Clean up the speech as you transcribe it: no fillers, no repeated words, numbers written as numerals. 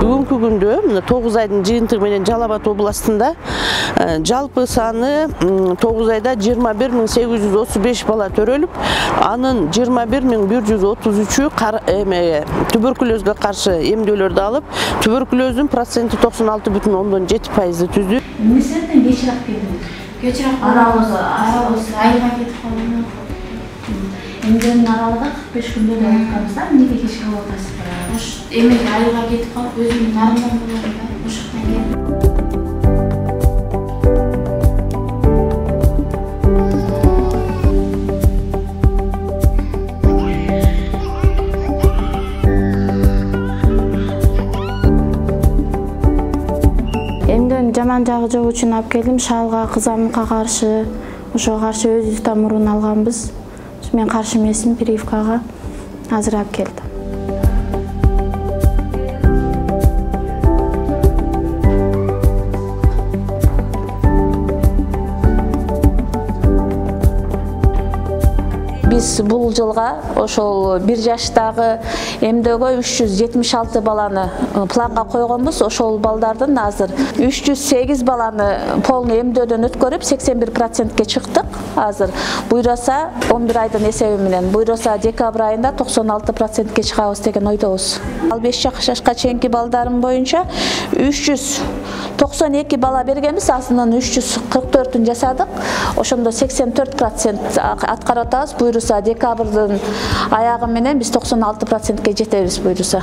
Бүгүнкү күндө 9 айдын жыйынтыгы менен Жалал Абад областында жалпы саны 9 айда 21.835 бала төрөлүп, анын 21.133-ü туберкулезге каршы эмдөөлөрдү алып, туберкулездин проценти 96,7% түздү. Эмнесинен кечирээк келдиңиз? Кечирээк арабыз айга кетип калган. Эмдөөнүн аралыгы 45 күндө да өткөнбүз да, эмнеге кеч калып атасыз? Эмеге айга кетип калып, өзүмдүн нарымдан болгон да, ошоктон келдим. Эмдөөнүн жаман жагы жок үчүн алып келдим. Шалга, кызамыкка каршы, ошого каршы өзүбүз да мурун алганбыз. Мен каршы эмесмин прививкага. Азыр алып келдим. Биз бул жылга ошол 1 жаштагы эмдөөгө 376 баланы планга койгонбуз. Ошол балдардын азыр 308 баланы полный эмдөөдөн өткөрүп 81%ке чыктык. Азыр буйраса 11 айдын эсеби менен, буйраса декабрь айында 96%ке чыгабыз деген ойдобуз. Ал 5 жашка чейинки балдарым боюнча 392 бала бергенбиз, асынын 344-ün жасадык. Ошондо 84% аткарып атабыз. Буйруса декабрдын аягы менен биз 96%ке жетебиз буйруса.